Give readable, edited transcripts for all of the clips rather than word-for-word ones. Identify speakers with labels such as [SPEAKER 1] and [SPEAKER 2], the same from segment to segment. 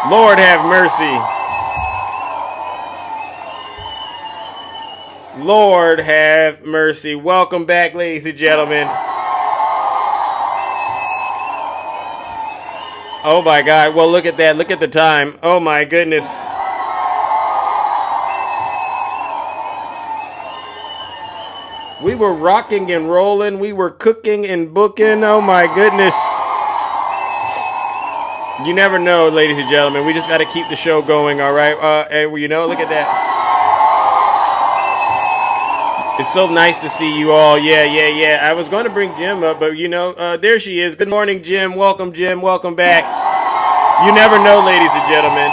[SPEAKER 1] Lord have mercy. Lord have mercy. Welcome back, ladies and gentlemen. Oh my God. Well, look at that. Look at the time. Oh my goodness. We were rocking and rolling. We were cooking and booking. Oh my goodness. You never know, ladies and gentlemen. We just got to keep the show going, all right? And look at that. It's so nice to see you all. Yeah. I was going to bring Jim up, but there she is. Good morning, Jim. Welcome, Jim. Welcome back. You never know, ladies and gentlemen.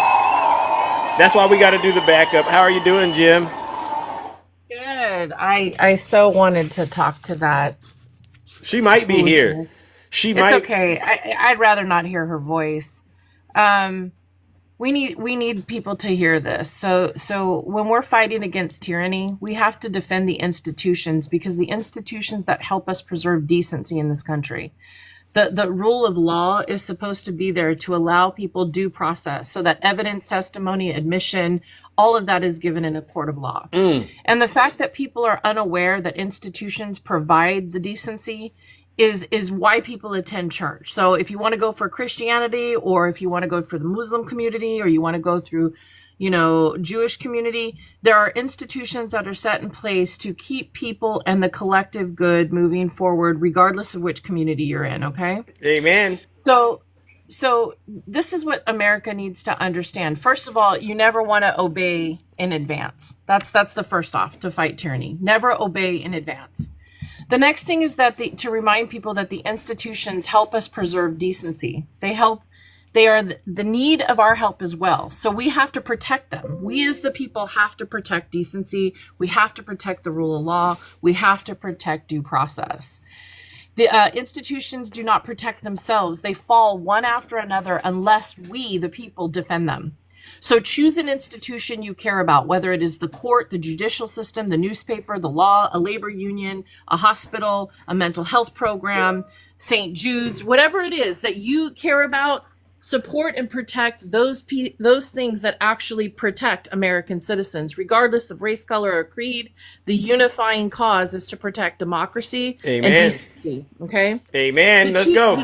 [SPEAKER 1] That's why we got to do the backup. How are you doing, Jim?
[SPEAKER 2] Good. I so wanted to talk to that.
[SPEAKER 1] She might be here. It's
[SPEAKER 2] okay. I'd rather not hear her voice. We need people to hear this. So when we're fighting against tyranny, we have to defend the institutions, because the institutions that help us preserve decency in this country. The rule of law is supposed to be there to allow people due process, so that evidence, testimony, admission, all of that is given in a court of law. And the fact that people are unaware that institutions provide the decency is why people attend church. So if you want to go for Christianity, or if you want to go for the Muslim community, or you want to go through, Jewish community, there are institutions that are set in place to keep people and the collective good moving forward, regardless of which community you're in. Okay.
[SPEAKER 1] Amen.
[SPEAKER 2] So this is what America needs to understand. First of all, you never want to obey in advance. That's the first off to fight tyranny. Never obey in advance. The next thing is that to remind people that the institutions help us preserve decency. They are the need of our help as well. So we have to protect them. We as the people have to protect decency. We have to protect the rule of law. We have to protect due process. The institutions do not protect themselves. They fall one after another unless we, the people, defend them. So choose an institution you care about, whether it is the court, the judicial system, the newspaper, the law, a labor union, a hospital, a mental health program, St. Jude's, whatever it is that you care about. Support and protect those things that actually protect American citizens, regardless of race, color, or creed. The unifying cause is to protect democracy and decency. Okay?
[SPEAKER 1] Amen. Let's go.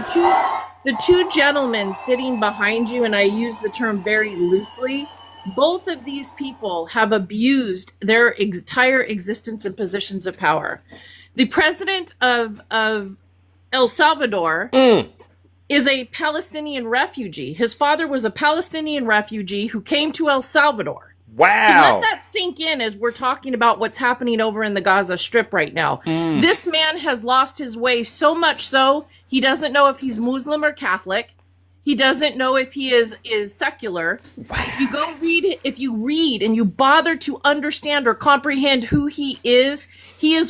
[SPEAKER 2] The two gentlemen sitting behind you, and I use the term very loosely, both of these people have abused their entire existence in positions of power. The president of El Salvador is a Palestinian refugee. His father was a Palestinian refugee who came to El Salvador.
[SPEAKER 1] Wow.
[SPEAKER 2] So let that sink in as we're talking about what's happening over in the Gaza Strip right now. This man has lost his way, so much so he doesn't know if he's Muslim or Catholic. He doesn't know if he is secular. Wow. If you read and you bother to understand or comprehend who he is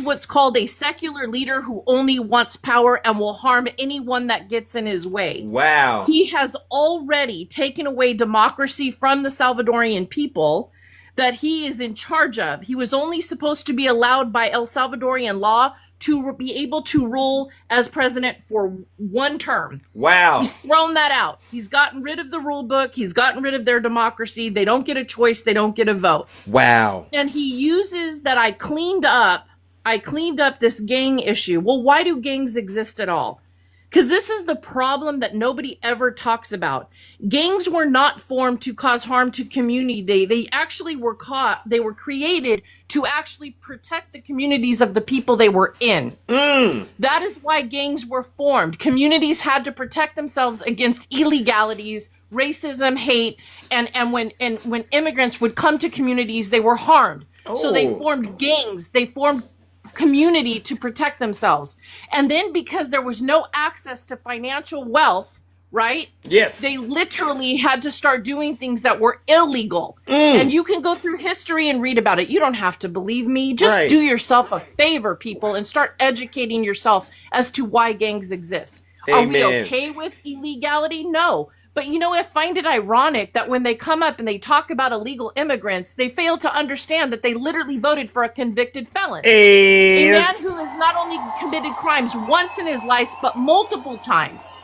[SPEAKER 2] what's called a secular leader who only wants power and will harm anyone that gets in his way.
[SPEAKER 1] Wow.
[SPEAKER 2] He has already taken away democracy from the Salvadorian people that he is in charge of. He was only supposed to be allowed by El Salvadorian law to be able to rule as president for one term.
[SPEAKER 1] Wow.
[SPEAKER 2] He's thrown that out. He's gotten rid of the rule book. He's gotten rid of their democracy. They don't get a choice. They don't get a vote.
[SPEAKER 1] Wow.
[SPEAKER 2] And he uses that I cleaned up this gang issue. Well, why do gangs exist at all? Because this is the problem that nobody ever talks about. Gangs were not formed to cause harm to community. They actually were created to actually protect the communities of the people they were in. That is why gangs were formed. Communities had to protect themselves against illegalities, racism, hate, and when immigrants would come to communities, they were harmed. So they formed gangs. They formed community to protect themselves. And then because there was no access to financial wealth, right?
[SPEAKER 1] Yes.
[SPEAKER 2] They literally had to start doing things that were illegal. And you can go through history and read about it. You don't have to believe me. Just do yourself a favor, people, and start educating yourself as to why gangs exist. Amen. Are we okay with illegality? No. But I find it ironic that when they come up and they talk about illegal immigrants, they fail to understand that they literally voted for a convicted felon. A man who has not only committed crimes once in his life, but multiple times.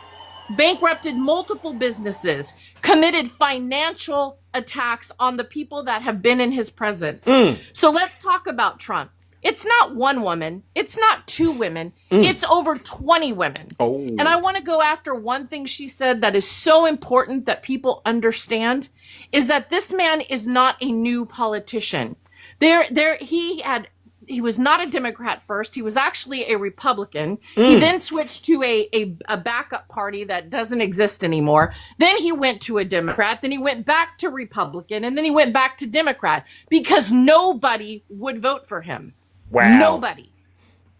[SPEAKER 2] bankrupted multiple businesses, committed financial attacks on the people that have been in his presence. So let's talk about Trump. It's not one woman. It's not two women. It's over 20 women.
[SPEAKER 1] Oh.
[SPEAKER 2] And I want to go after one thing she said that is so important that people understand is that this man is not a new politician. He was not a Democrat first. He was actually a Republican. He then switched to a backup party that doesn't exist anymore. Then he went to a Democrat. Then he went back to Republican. And then he went back to Democrat because nobody would vote for him.
[SPEAKER 1] Wow.
[SPEAKER 2] Nobody.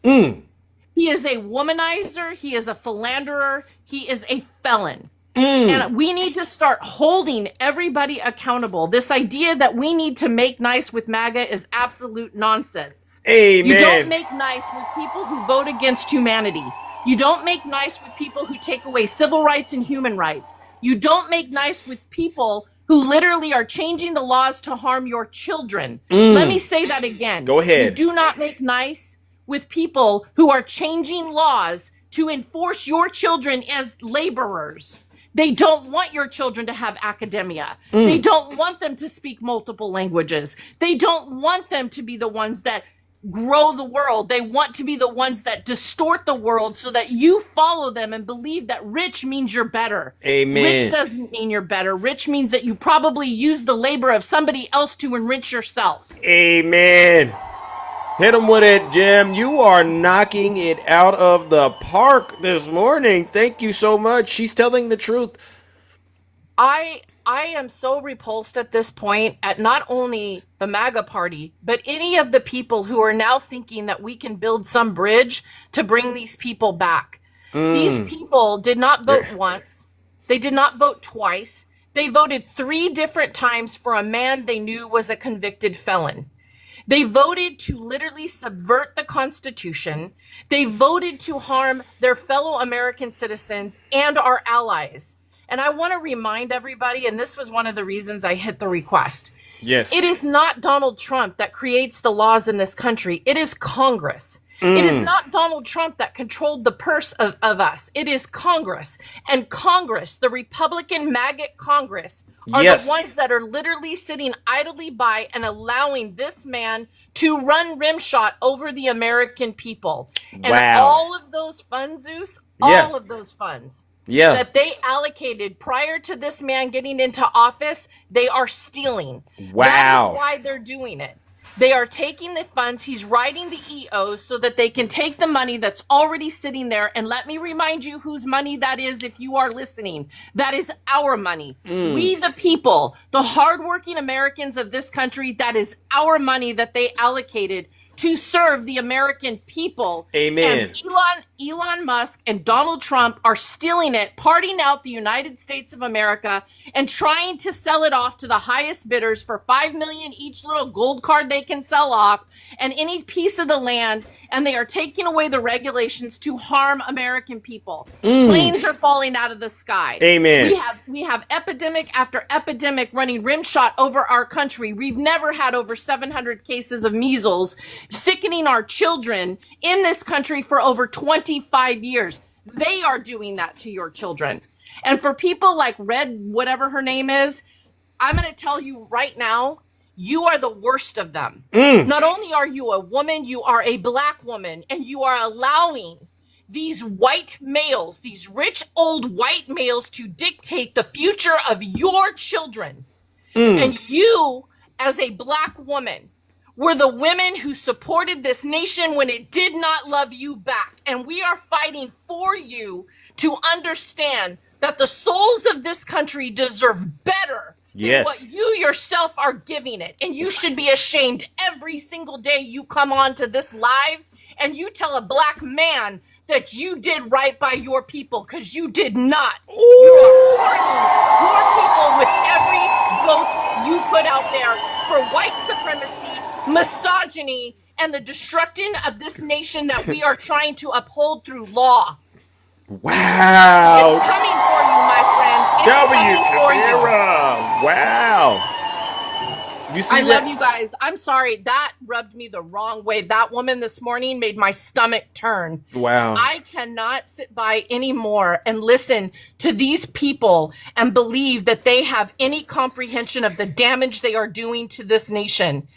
[SPEAKER 2] He is a womanizer. He is a philanderer. He is a felon. And we need to start holding everybody accountable. This idea that we need to make nice with MAGA is absolute nonsense.
[SPEAKER 1] Amen.
[SPEAKER 2] You don't make nice with people who vote against humanity. You don't make nice with people who take away civil rights and human rights. You don't make nice with people who literally are changing the laws to harm your children. Let me say that again.
[SPEAKER 1] Go ahead.
[SPEAKER 2] You do not make nice with people who are changing laws to enforce your children as laborers. They don't want your children to have academia. They don't want them to speak multiple languages. They don't want them to be the ones that grow the world. They want to be the ones that distort the world so that you follow them and believe that rich means you're better.
[SPEAKER 1] Amen.
[SPEAKER 2] Rich doesn't mean you're better. Rich means that you probably use the labor of somebody else to enrich yourself.
[SPEAKER 1] Amen. Hit him with it, Jim. You are knocking it out of the park this morning. Thank you so much. She's telling the truth.
[SPEAKER 2] I am so repulsed at this point at not only the MAGA party, but any of the people who are now thinking that we can build some bridge to bring these people back. These people did not vote once. They did not vote twice. They voted 3 different times for a man they knew was a convicted felon. They voted to literally subvert the Constitution. They voted to harm their fellow American citizens and our allies. And I want to remind everybody, and this was one of the reasons I hit the request.
[SPEAKER 1] Yes.
[SPEAKER 2] It is not Donald Trump that creates the laws in this country. It is Congress. It is not Donald Trump that controlled the purse of us. It is Congress. And Congress, the Republican maggot Congress, are the ones that are literally sitting idly by and allowing this man to run rimshot over the American people. And all of those funds, Zeus, all of those funds that they allocated prior to this man getting into office, they are stealing. That is why they're doing it. They are taking the funds. He's writing the EOs so that they can take the money that's already sitting there. And let me remind you whose money that is if you are listening. That is our money. We, the people, the hardworking Americans of this country, that is our money that they allocated to serve the American people.
[SPEAKER 1] Amen.
[SPEAKER 2] And Elon Musk and Donald Trump are stealing it, parting out the United States of America and trying to sell it off to the highest bidders for $5 million each little gold card they can sell off and any piece of the land. And they are taking away the regulations to harm American people. Planes are falling out of the sky.
[SPEAKER 1] Amen.
[SPEAKER 2] We have epidemic after epidemic running rimshot over our country. We've never had over 700 cases of measles, sickening our children in this country for over 25 years. They are doing that to your children. And for people like Red, whatever her name is, I'm going to tell you right now, you are the worst of them. Not only are you a woman, you are a black woman, and you are allowing these white males, these rich old white males, to dictate the future of your children. And you, as a black woman, were the women who supported this nation when it did not love you back. And we are fighting for you to understand that the souls of this country deserve better than what you yourself are giving it. And you should be ashamed every single day you come on to this live and you tell a black man that you did right by your people, because you did not. You are harming your people with every vote you put out there for white supremacy, misogyny, and the destruction of this nation that we are trying to uphold through law.
[SPEAKER 1] Wow.
[SPEAKER 2] It's coming for you, my friend. It's coming for you.
[SPEAKER 1] Wow. You see
[SPEAKER 2] I
[SPEAKER 1] that?
[SPEAKER 2] love you guys. I'm sorry. That rubbed me the wrong way. That woman this morning made my stomach turn.
[SPEAKER 1] Wow.
[SPEAKER 2] I cannot sit by anymore and listen to these people and believe that they have any comprehension of the damage they are doing to this nation.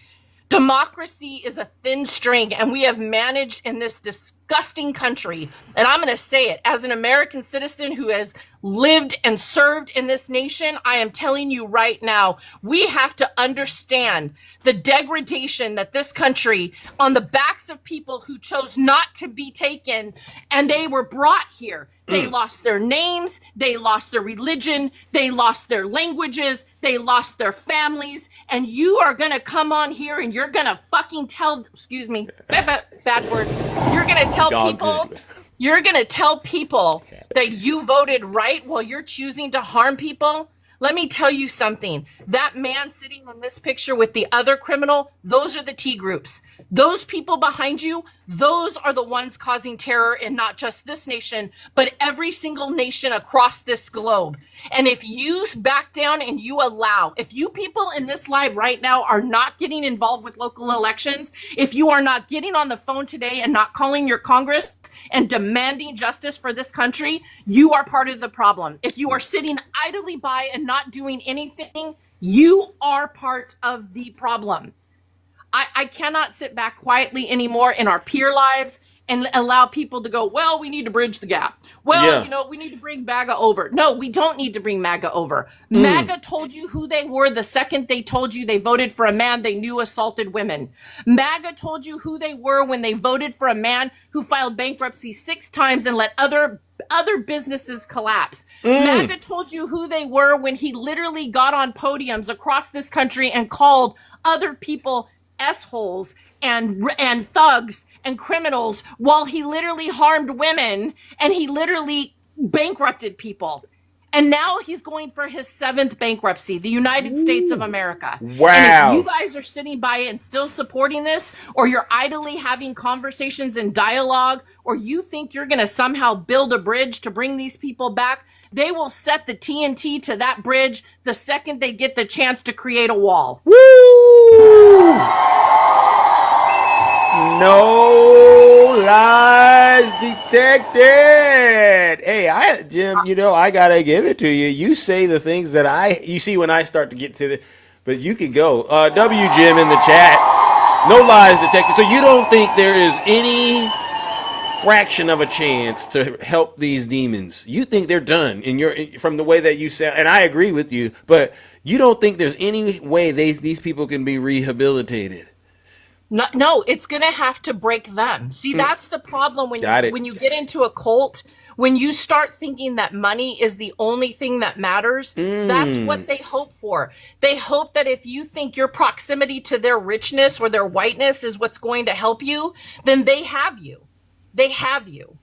[SPEAKER 2] Democracy is a thin string, and we have managed in this disgusting country. And I'm going to say it as an American citizen who has lived and served in this nation. I am telling you right now, we have to understand the degradation that this country, on the backs of people who chose not to be taken, and they were brought here. They lost their names, they lost their religion, they lost their languages, they lost their families, and you are gonna come on here and you're gonna fucking tell, excuse me, bad word, you're gonna tell people, you're gonna tell people that you voted right while you're choosing to harm people? Let me tell you something. That man sitting in this picture with the other criminal, those are the T groups. Those people behind you, those are the ones causing terror in not just this nation, but every single nation across this globe. And if you back down and you allow, if you people in this live right now are not getting involved with local elections, if you are not getting on the phone today and not calling your Congress and demanding justice for this country, you are part of the problem. If you are sitting idly by and not doing anything, you are part of the problem. I cannot sit back quietly anymore in our peer lives and allow people to go, well, we need to bridge the gap. Well, we need to bring MAGA over. No, we don't need to bring MAGA over. MAGA told you who they were the second they told you they voted for a man they knew assaulted women. MAGA told you who they were when they voted for a man who filed bankruptcy 6 times and let other businesses collapse. MAGA told you who they were when he literally got on podiums across this country and called other people S-holes and thugs and criminals while he literally harmed women and he literally bankrupted people. And now he's going for his 7th bankruptcy, the United States of America.
[SPEAKER 1] Wow.
[SPEAKER 2] And if you guys are sitting by and still supporting this, or you're idly having conversations and dialogue, or you think you're going to somehow build a bridge to bring these people back, they will set the TNT to that bridge the second they get the chance to create a wall.
[SPEAKER 1] Woo! No lies detected. Hey, Jim, I gotta give it to you. You say the things that you see when I start to get to the, but you can go. W Jim in the chat. No lies detected. So you don't think there is any fraction of a chance to help these demons? You think they're done from the way that you sound, and I agree with you, but you don't think there's any way these people can be rehabilitated?
[SPEAKER 2] No, it's going to have to break them. See, that's the problem when you get into a cult, when you start thinking that money is the only thing that matters, that's what they hope for. They hope that if you think your proximity to their richness or their whiteness is what's going to help you, then they have you. They have you.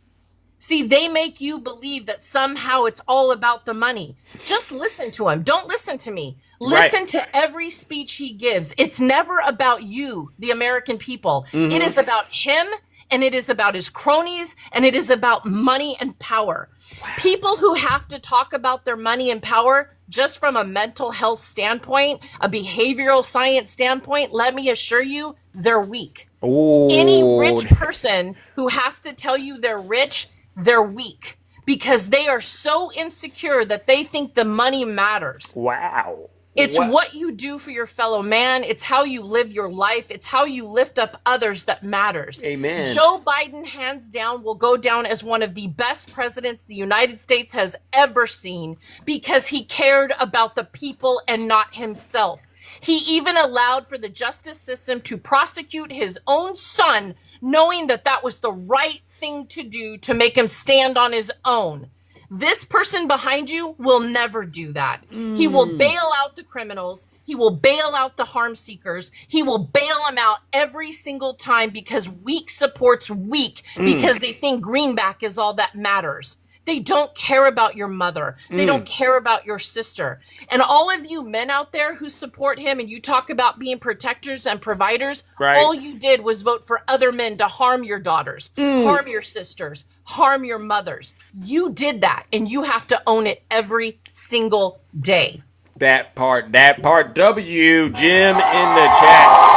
[SPEAKER 2] See, they make you believe that somehow it's all about the money. Just listen to him. Don't listen to me. Listen to every speech he gives. It's never about you, the American people. It is about him, and it is about his cronies, and it is about money and power. Wow. People who have to talk about their money and power just from a mental health standpoint, a behavioral science standpoint, let me assure you, they're weak.
[SPEAKER 1] Ooh.
[SPEAKER 2] Any rich person who has to tell you they're rich, they're weak, because they are so insecure that they think the money matters.
[SPEAKER 1] Wow.
[SPEAKER 2] It's what you do for your fellow man. It's how you live your life. It's how you lift up others that matters.
[SPEAKER 1] Amen.
[SPEAKER 2] Joe Biden, hands down, will go down as one of the best presidents the United States has ever seen because he cared about the people and not himself. He even allowed for the justice system to prosecute his own son, knowing that that was the right thing to do to make him stand on his own. This person behind you will never do that. He will bail out the criminals. He will bail out the harm seekers. He will bail them out every single time because weak supports weak because they think greenback is all that matters. They don't care about your mother. They don't care about your sister. And all of you men out there who support him and you talk about being protectors and providers, all you did was vote for other men to harm your daughters, harm your sisters, harm your mothers. You did that, and you have to own it every single day.
[SPEAKER 1] That part. W, Jim in the chat.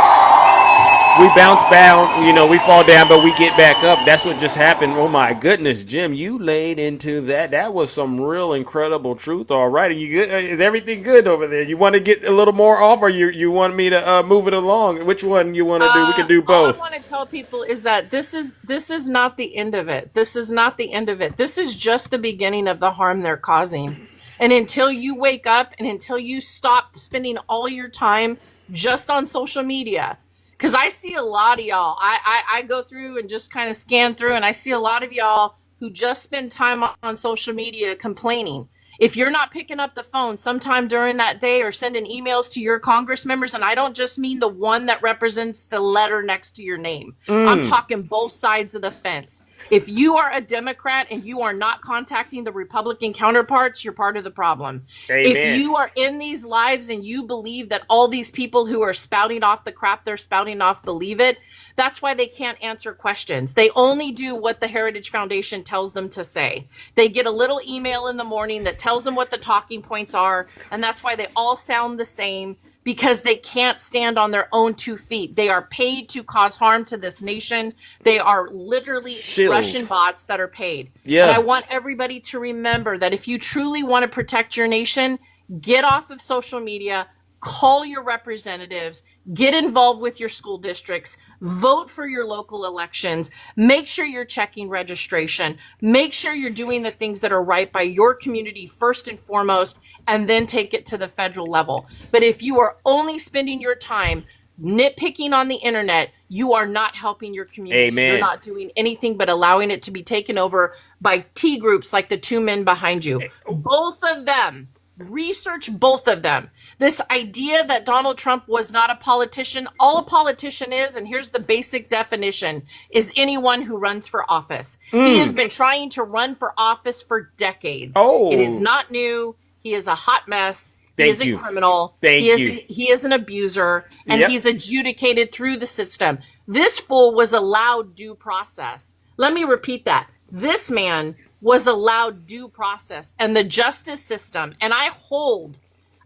[SPEAKER 1] We bounce down, we fall down, but we get back up. That's what just happened. Oh my goodness, Jim, you laid into that. That was some real incredible truth. All right, are you good? Is everything good over there? You want to get a little more off, or you want me to move it along? Which one you want to do? We can do both.
[SPEAKER 2] All I want to tell people is that this is not the end of it. This is not the end of it. This is just the beginning of the harm they're causing. And until you wake up and until you stop spending all your time just on social media, because I see a lot of y'all, I go through and just kind of scan through, and I see a lot of y'all who just spend time on social media complaining. If you're not picking up the phone sometime during that day or sending emails to your Congress members, and I don't just mean the one that represents the letter next to your name. I'm talking both sides of the fence. If you are a Democrat and you are not contacting the Republican counterparts, you're part of the problem.
[SPEAKER 1] Amen.
[SPEAKER 2] If you are in these lives and you believe that all these people who are spouting off the crap they're spouting off believe it, that's why they can't answer questions. They only do what the Heritage Foundation tells them to say. They get a little email in the morning that tells them what the talking points are, and that's why they all sound the same. Because they can't stand on their own 2 feet. They are paid to cause harm to this nation. They are literally
[SPEAKER 1] Shills.
[SPEAKER 2] Russian bots that are paid.
[SPEAKER 1] Yeah.
[SPEAKER 2] And I want everybody to remember that if you truly want to protect your nation, get off of social media, call your representatives, get involved with your school districts, vote for your local elections, make sure you're checking registration, make sure you're doing the things that are right by your community first and foremost, and then take it to the federal level. But if you are only spending your time nitpicking on the internet, you are not helping your community.
[SPEAKER 1] Amen.
[SPEAKER 2] You're not doing anything but allowing it to be taken over by T groups like the 2 men behind you. Both of them. Research both of them. This idea that Donald Trump was not a politician, all a politician is, and here's the basic definition, is anyone who runs for office. He has been trying to run for office for decades.
[SPEAKER 1] Oh.
[SPEAKER 2] It is not new. He is a hot mess. He
[SPEAKER 1] Thank
[SPEAKER 2] is
[SPEAKER 1] you.
[SPEAKER 2] a criminal.
[SPEAKER 1] Thank
[SPEAKER 2] he is
[SPEAKER 1] you.
[SPEAKER 2] He is an abuser, and
[SPEAKER 1] Yep.
[SPEAKER 2] he's adjudicated through the system. This fool was allowed due process. Let me repeat that. This man was allowed due process, and the justice system. And I hold,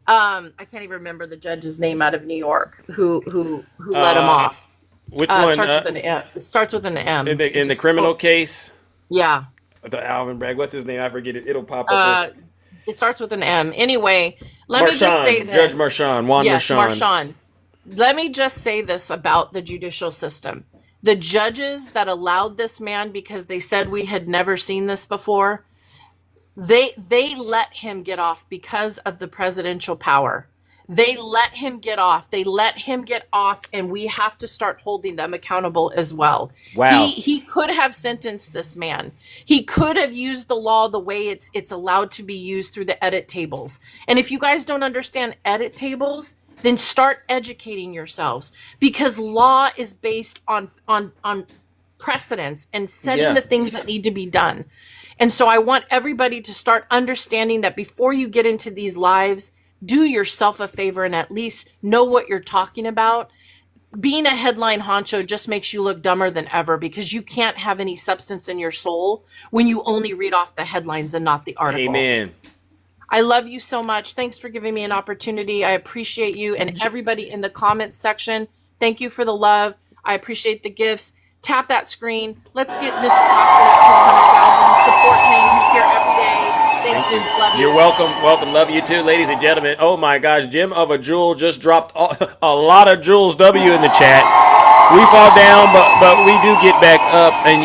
[SPEAKER 2] I can't even remember the judge's name out of New York who let him off.
[SPEAKER 1] Which one?
[SPEAKER 2] Starts with an M. It starts with an M.
[SPEAKER 1] In the criminal case?
[SPEAKER 2] Yeah.
[SPEAKER 1] The Alvin Bragg. What's his name? I forget it. It'll pop up.
[SPEAKER 2] It starts with an M. Anyway, let me just say this.
[SPEAKER 1] Judge Marchand.
[SPEAKER 2] Yes,
[SPEAKER 1] Marchand.
[SPEAKER 2] Marchand. Let me just say this about the judicial system. The judges that allowed this man because they said we had never seen this before, they let him get off because of the presidential power. They let him get off. They let him get off, and we have to start holding them accountable as well.
[SPEAKER 1] Wow.
[SPEAKER 2] He could have sentenced this man. He could have used the law the way it's allowed to be used through the edit tables. And if you guys don't understand edit tables, then start educating yourselves, because law is based on precedents and setting the things that need to be done. And so I want everybody to start understanding that before you get into these lives, do yourself a favor and at least know what you're talking about. Being a headline honcho just makes you look dumber than ever, because you can't have any substance in your soul when you only read off the headlines and not the article.
[SPEAKER 1] Amen.
[SPEAKER 2] I love you so much. Thanks for giving me an opportunity. I appreciate you, and everybody in the comments section. Thank you for the love. I appreciate the gifts. Tap that screen. Let's get Mr. Thompson up to 100,000. Support him. He's here every day. Thanks, Zeus. Love you.
[SPEAKER 1] You're welcome. Welcome. Love you too, ladies and gentlemen. Oh my gosh, Jim of a Jewel just dropped a lot of Jules W in the chat. We fall down, but we do get back up, and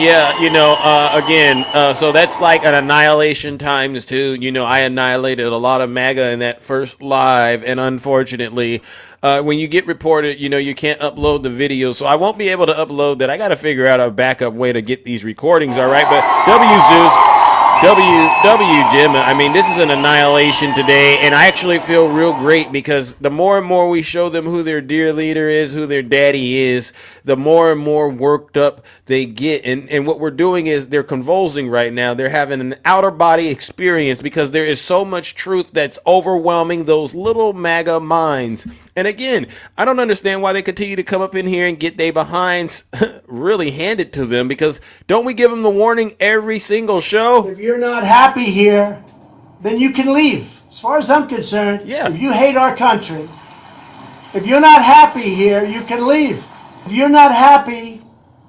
[SPEAKER 1] again, so that's like an annihilation times 2. I annihilated a lot of MAGA in that first live, and unfortunately, when you get reported, you can't upload the video, so I won't be able to upload that. I got to figure out a backup way to get these recordings, all right? But Zeus. Jim. I mean, this is an annihilation today, and I actually feel real great, because the more and more we show them who their dear leader is, who their daddy is, the more and more worked up they get. And what we're doing is they're convulsing right now. They're having an outer body experience, because there is so much truth that's overwhelming those little MAGA minds. And again, I don't understand why they continue to come up in here and get their behinds really handed to them, because don't we give them the warning every single show?
[SPEAKER 3] If you're not happy here, then you can leave. As far as I'm concerned,
[SPEAKER 1] Yeah.
[SPEAKER 3] if you hate our country, if you're not happy here, you can leave. If you're not happy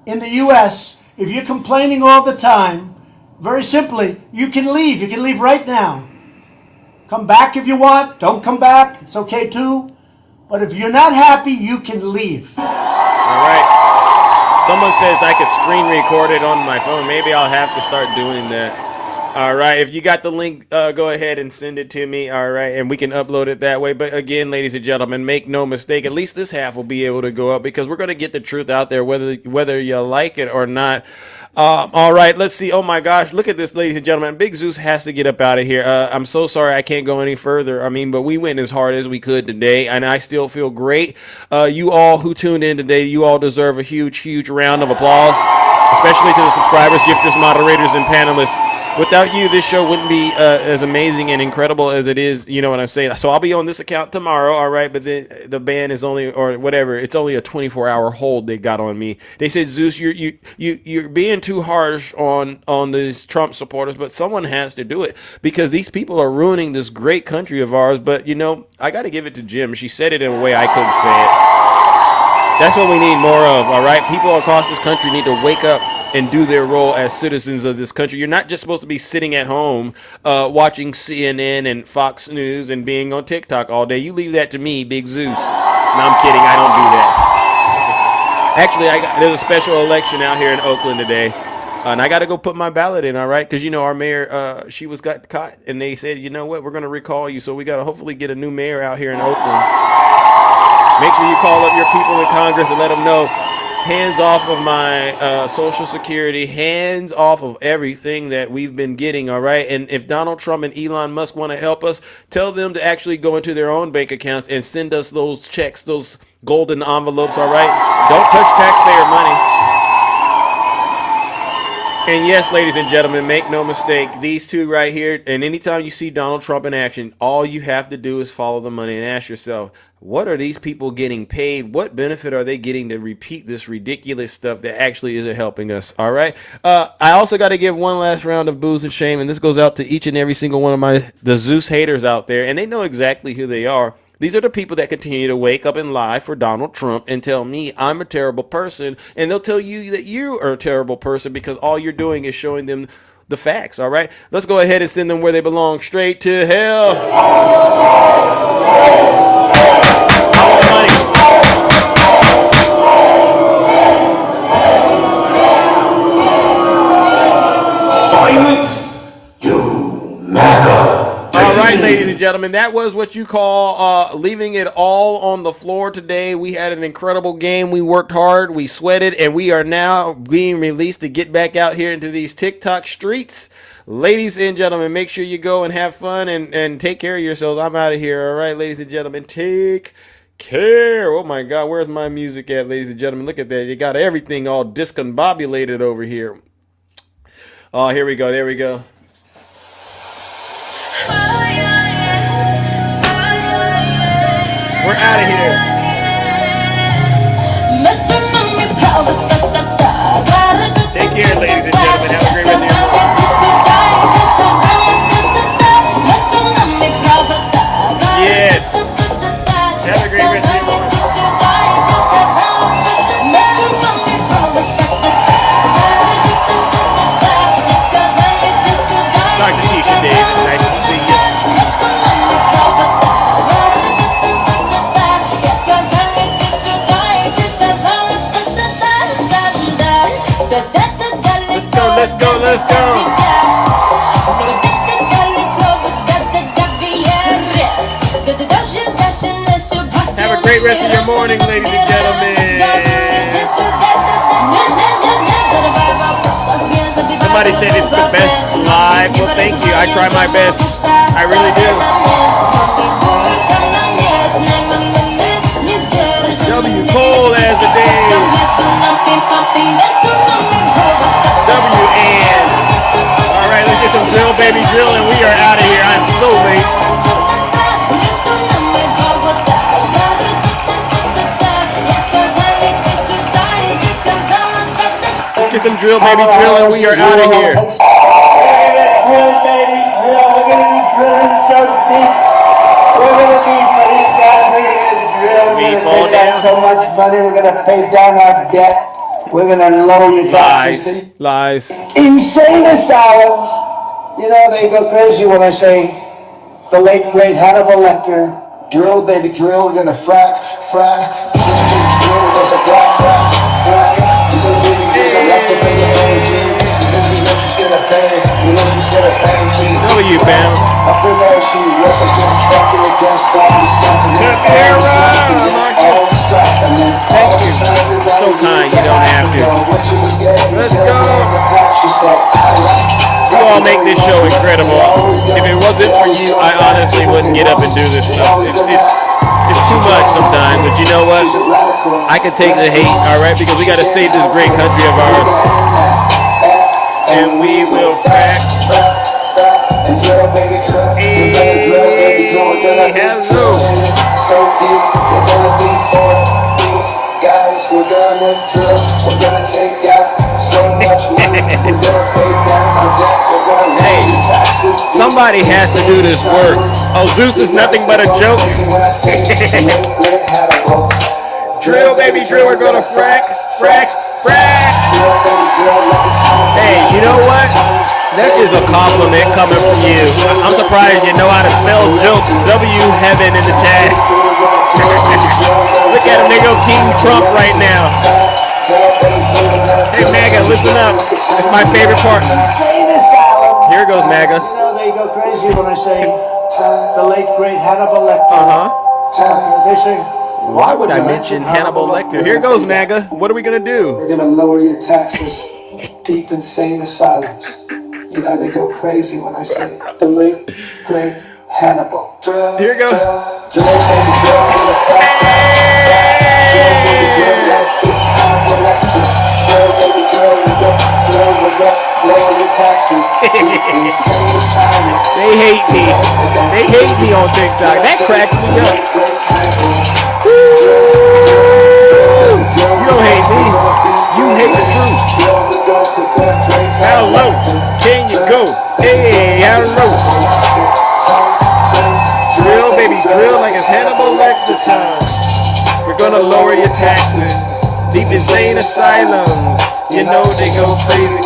[SPEAKER 3] in the U.S., if you're complaining all the time, very simply, you can leave. You can leave right now. Come back if you want. Don't come back. It's okay too. But if you're not happy, you can leave.
[SPEAKER 1] All right. Someone says I could screen record it on my phone. Maybe I'll have to start doing that. All right. If you got the link, go ahead and send it to me. All right. And we can upload it that way. But again, ladies and gentlemen, make no mistake. At least this half will be able to go up because we're going to get the truth out there, whether you like it or not. All right. Let's see. Oh, my gosh. Look at this, ladies and gentlemen. Big Zeus has to get up out of here. I'm so sorry I can't go any further. I mean, but we went as hard as we could today, and I still feel great. You all who tuned in today, you all deserve a huge, huge round of applause, especially to the subscribers, gifters, moderators, and panelists. Without you, this show wouldn't be as amazing and incredible as it is. You know what I'm saying? So I'll be on this account tomorrow, all right? But then the ban is only, or whatever, it's only a 24-hour hold they got on me. They said, Zeus, you're being too harsh on these Trump supporters, but someone has to do it because these people are ruining this great country of ours. But, you know, I got to give it to Jim. She said it in a way I couldn't say it. That's what we need more of, all right? People across this country need to wake up and do their role as citizens of this country. You're not just supposed to be sitting at home watching CNN and Fox News and being on TikTok all day. You leave that to me, Big Zeus. No, I'm kidding. I don't do that. Actually, there's a special election out here in Oakland today. And I got to go put my ballot in, all right? Because, you know, our mayor, she got caught. And they said, you know what, we're going to recall you. So we got to hopefully get a new mayor out here in Oakland. Make sure you call up your people in Congress and let them know. Hands off of my Social Security, hands off of everything that we've been getting, all right? And if Donald Trump and Elon Musk want to help us, tell them to actually go into their own bank accounts and send us those checks, those golden envelopes, all right? Don't touch taxpayer money. And yes, ladies and gentlemen, make no mistake, these two right here, and anytime you see Donald Trump in action, all you have to do is follow the money and ask yourself, what are these people getting paid? What benefit are they getting to repeat this ridiculous stuff that actually isn't helping us? All right. I also got to give one last round of booze and shame, and this goes out to each and every single one of the Zeus haters out there, and they know exactly who they are. These are the people that continue to wake up and lie for Donald Trump and tell me I'm a terrible person. And they'll tell you that you are a terrible person because all you're doing is showing them the facts. All right. Let's go ahead and send them where they belong, straight to hell. I want money.
[SPEAKER 4] Silence, you matter.
[SPEAKER 1] All right, ladies and gentlemen, that was what you call leaving it all on the floor today. We had an incredible game. We worked hard, we sweated, and we are now being released to get back out here into these TikTok streets. Ladies and gentlemen, make sure you go and have fun and take care of yourselves. I'm out of here. All right, ladies and gentlemen, take care. Oh my God, where's my music at, ladies and gentlemen? Look at that. You got everything all discombobulated over here. Oh, here we go. There we go. We're out of here. Take care, ladies and gentlemen. Have a great rest of your morning. Yes. Have a great rest of your morning. Dr. Tisha Davis, nice to see you. Let's go, let's go. Have a great rest of your morning, ladies and gentlemen. Somebody said it's the best live. Well, thank you. I try my best. I really do. W cold as the day. WN. All right, let's get some drill, baby, drill, and we are out of here. I'm so late. Let's get some drill, baby, drill, and we are out of here.
[SPEAKER 3] Drill, baby, drill. We're going to be drilling so deep. We're gonna be for these guys. We're gonna drill.
[SPEAKER 1] We
[SPEAKER 3] We're
[SPEAKER 1] fall
[SPEAKER 3] gonna pay
[SPEAKER 1] down.
[SPEAKER 3] so much money. We're gonna pay down our debt. We're gonna lower your taxes.
[SPEAKER 1] Lies.
[SPEAKER 3] Insane asylums. You know, they go crazy when I say the late great Hannibal Lecter. Drill, baby, drill. We're gonna frack. Drill, there's a frack. There's a baby, there's a lesson in your energy. Because you know she's gonna pay. You know she's gonna pay.
[SPEAKER 1] W bounce.
[SPEAKER 3] Up in there, she was against stuff and stuff.
[SPEAKER 1] Thank you. So kind, you don't have to. Let's go. You all make this show incredible. If it wasn't for you, I honestly wouldn't get up and do this stuff. It's too much sometimes, but you know what? I can take the hate, all right, because we got to save this great country of ours. And we will crack. Hello.
[SPEAKER 3] So deep, we're gonna be for these guys. We're gonna drill. We're gonna take out so much money. We're gonna pay down our debt. We're gonna
[SPEAKER 1] Hey,
[SPEAKER 3] raise taxes.
[SPEAKER 1] somebody has to do this work. Oh, Zeus is nothing but a joke. Drill, baby, drill. We're gonna frack. Hey, you know what? That is a compliment coming from you. I'm surprised you know how to spell joke. W heaven in the chat. Look at him, they go Team Trump right now. Hey, MAGA, listen up. It's my favorite part. Here goes MAGA.
[SPEAKER 3] You know, they go crazy when I say the late great Hannibal Lecter. They say,
[SPEAKER 1] Why would I mention Hannibal Lecter? Here goes MAGA. What are we gonna do?
[SPEAKER 3] we're gonna lower your taxes. Deep insane asylums. You know, they go crazy when I say the late great Hannibal.
[SPEAKER 1] Here we go. They hate me. They hate me on TikTok. That cracks me up. You don't hate me. You hate the truth. Hello. Can you go? Hey, hello. Drill, baby, drill like it's Hannibal Lecter time. We're gonna lower your taxes. Deep insane asylums. You know they go crazy.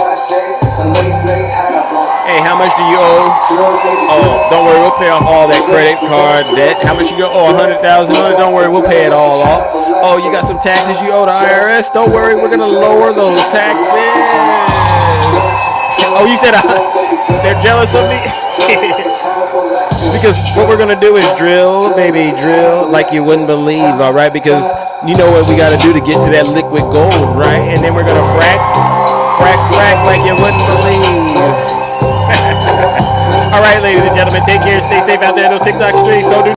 [SPEAKER 1] Hey, how much do you owe? Oh, don't worry, we'll pay off all that credit card debt. How much you owe? 100,000 on it? Don't worry, we'll pay it all off. Oh, you got some taxes you owe to IRS? Don't worry, we're gonna lower those taxes. Oh, you said they're jealous of me? Because what we're gonna do is drill, baby, drill like you wouldn't believe, all right? Because you know what we gotta do to get to that liquid gold, right? And then we're gonna frack like you wouldn't believe. All right, ladies and gentlemen, take care, stay safe out there in those TikTok streets. Don't do